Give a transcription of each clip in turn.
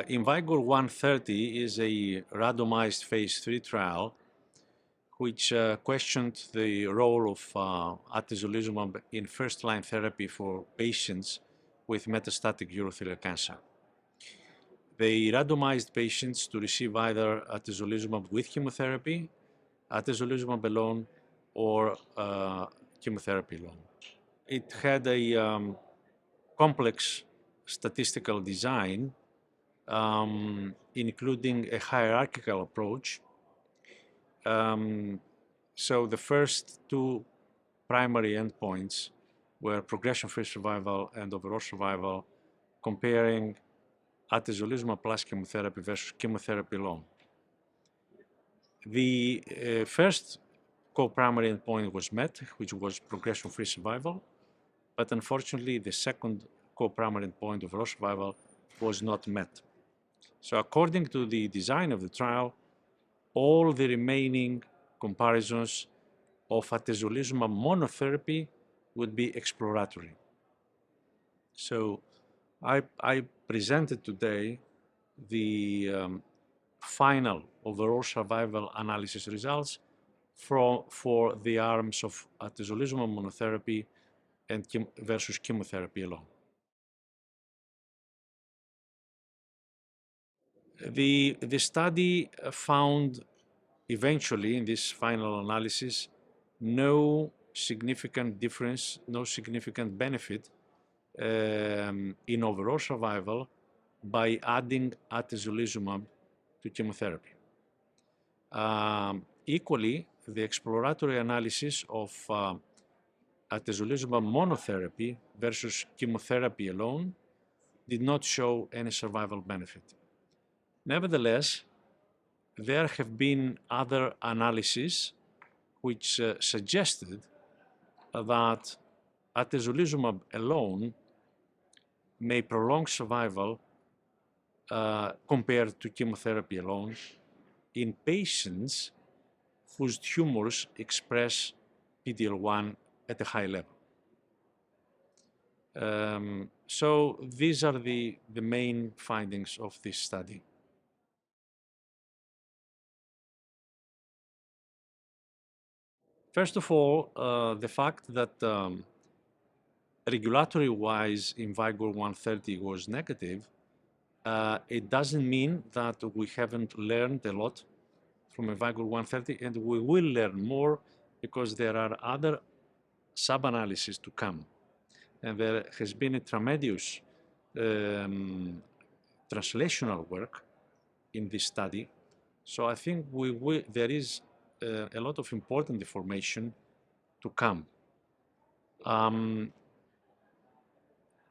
IMvigor130 is a randomized phase 3 trial which questioned the role of atezolizumab in first-line therapy for patients with metastatic urothelial cancer. They randomized patients to receive either atezolizumab with chemotherapy, atezolizumab alone, or chemotherapy alone. It had a complex statistical design, including a hierarchical approach. So the first two primary endpoints were progression-free survival and overall survival, comparing atezolizumab plus chemotherapy versus chemotherapy alone. The first co-primary endpoint was met, which was progression-free survival, but unfortunately the second co-primary endpoint, overall survival, was not met. So according to the design of the trial, all the remaining comparisons of atezolizumab monotherapy would be exploratory. So I presented today the final overall survival analysis results for the arms of atezolizumab monotherapy and versus chemotherapy alone. The study found eventually in this final analysis no significant difference, no significant benefit in overall survival by adding atezolizumab to chemotherapy. Equally, the exploratory analysis of atezolizumab monotherapy versus chemotherapy alone did not show any survival benefit. Nevertheless, there have been other analyses which suggested that atezolizumab alone may prolong survival compared to chemotherapy alone in patients whose tumors express PD-L1 at a high level. So these are the main findings of this study. First of all, the fact that regulatory-wise IMvigor130 was negative, it doesn't mean that we haven't learned a lot from IMvigor130, and we will learn more because there are other sub-analyses to come. And there has been a tremendous translational work in this study. So I think there is a lot of important information to come.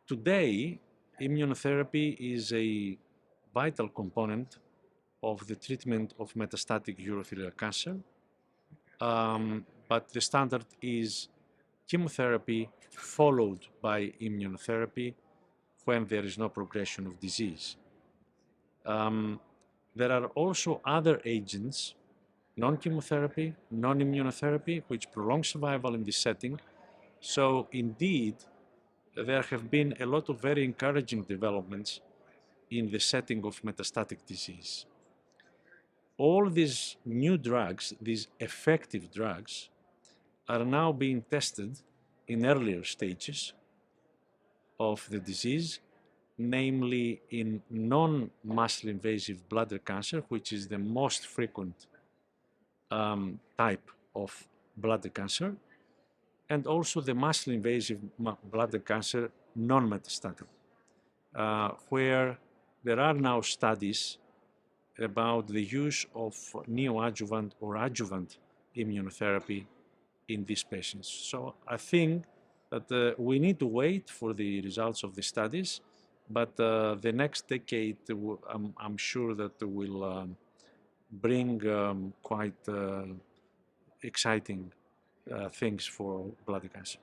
Today, immunotherapy is a vital component of the treatment of metastatic urothelial cancer, but the standard is chemotherapy followed by immunotherapy when there is no progression of disease. There are also other agents, non-chemotherapy, non-immunotherapy, which prolong survival in this setting. So indeed, there have been a lot of very encouraging developments in the setting of metastatic disease. All these new drugs, these effective drugs, are now being tested in earlier stages of the disease, namely in non-muscle invasive bladder cancer, which is the most frequent type of bladder cancer, and also the muscle invasive bladder cancer non-metastatic, where there are now studies about the use of neoadjuvant or adjuvant immunotherapy in these patients. So I think that we need to wait for the results of the studies, but the next decade, I'm sure that will bring quite exciting things for bladder cancer.